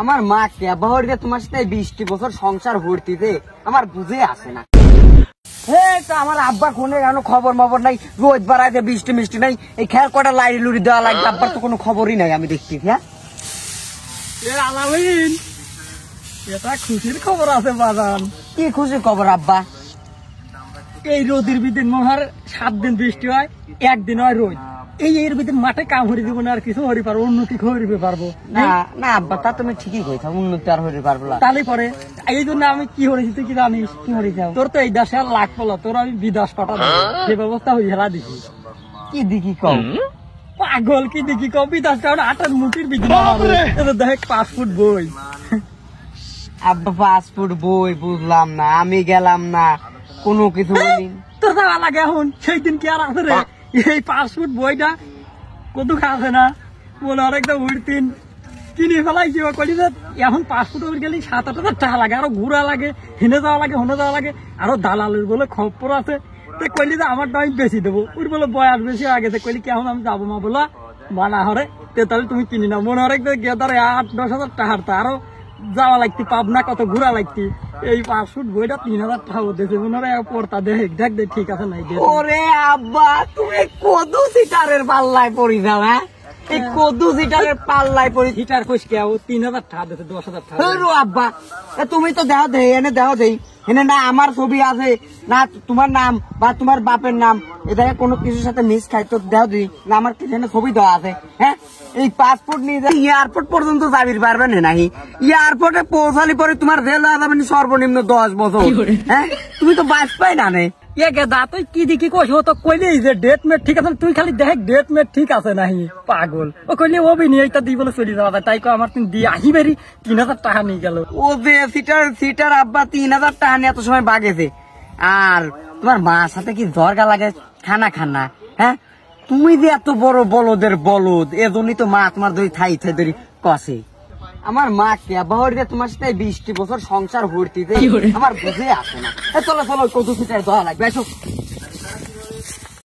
আমার মা কেবা হইতে তোমার সাথে 20টি বছর সংসার ভর্তিতে আমার বুঝে আসে না। আমার আব্বা কোনে কেন খবর মবর নাই, রোজ বাড়াইতে বৃষ্টি মিষ্টি নাই, এই খেয়াল কটা লাইরি লুড়ি দেওয়া লাগবে, আব্বার তো কোনো খবরই নাই আমি দেখছি। হ্যাঁ আলামিন, এটা খুশির খবর আছে বাজান। কি খুশির খবর আব্বা? এই রোদের ভিতরে মনে হয় 7 দিন বৃষ্টি হয়, 1 দিন হয় রোদ। এর ভিতরে মাঠে কাম হরি দিব না, আর কিছু হরি পারবো, উন্নতি করিবে পারবো না। না আব্বা, তা তুমি ঠিকই কইছো, উন্নতি আর হরি পারবো না। তাহলে পরে এই জন্য আমি কি হরেছি তুই কি জানিস? কি হরিছো? তোর তো এই দেশে আর লাখ পড়লো, তোর আমি বিদেশ পাঠাবো, সে ব্যবস্থা হয়ে হেলা দিছি। কি দেখি কও? পাগল, কি দেখি কও? বিদেশ কারণ 8 মুটির বিদেশ দেখ 5 ফুট বই। আব্বা 5 ফুট বই বুঝলাম না, আমি গেলাম না, কোনো কিছু বলি তোর যাওয়া লাগে এখন। সেই দিন কি আর আছে রে? এই 5 ফুট বইটা কত খাওয়া না বলে আরেকটা উঠতিন কিনে ফেলাই কি করি। এখন 5 ফুট উঠে গেলে 7-8 টাকা লাগে, আরো ঘুরা লাগে, হেনে যাওয়া লাগে, হনে যাওয়া লাগে, আরো দালালের বলে খবর আছে। কইলি যে আমারটা আমি বেশি দেবো, ওর বলে বয়স বেশি আগে কইলি কেমন আমি যাবো মা বলা মানা হরে, তাহলে তুমি কিনি না। মনে হয় গেদারে 8-10 হাজার টাকার, তা আরো যাওয়া লাগতি, পাবনা কত ঘুরা লাগতি। এই 5 ফুট বইটা 3000 টাকা দিয়েছে, মনে হয় পড়তা দেখ দেখ দেখ ঠিক আছে নাই। ওরে আব্বা, তুমি কত সিটারের পাল্লায় পড়ি যাও? হ্যাঁ, এই কত সিটারের পাল্লায় পড়ি? হিটার কইস কে? ও 3000 টাকা দিয়েছে, 10,000 টাকা। আব্বা তুমি তো দেহ দে এনে দেহ দেই, এনে না আমার ছবি আছে না তোমার নাম বা তোমার বাপের নাম, এটাকে কোনো কিছুর সাথে মিস খাই তো দেহ দিই না, আমার এখানে ছবি দেওয়া আছে। হ্যাঁ, এই পাসপোর্ট নিয়ে এয়ারপোর্ট পর্যন্ত যাবির পারবেন নাহি? এয়ারপোর্টে পৌঁছালি পরে তোমার জেল হয়ে যাবেন সর্বনিম্ন 10 বছর। হ্যাঁ, তুমি তো বাঁচ পাই না নে। তুই কি দেখি কইস? ও তো কইলি যে ডেট মেট ঠিক আছে, তুই খালি দেখ ডেট মেট ঠিক আছে নাহি। পাগল, ও কইলি ও বি নিয়ে এটা দিই বলে চলে যাওয়া, তাই কো আমার দিয়ে আহি বেরি 3000 টাকা নিয়ে গেল। ও যে সিটার আব্বা 3000 টাকা নিয়ে এত সময় বাগেছে। আর তোমার মার সাথে কি দরকার লাগে খানা? হ্যাঁ, তুমি যে এত বড় বলদের বলদ, এজন্যই তো মা তোমার ধরি থাই ধরি কষে। আমার মা কেবা হইতে তোমার সাথে 20টি বছর সংসার ভর্তিতে আমার বুঝে আসে না। চলো চলো, কত সিটার দেওয়া লাগবে।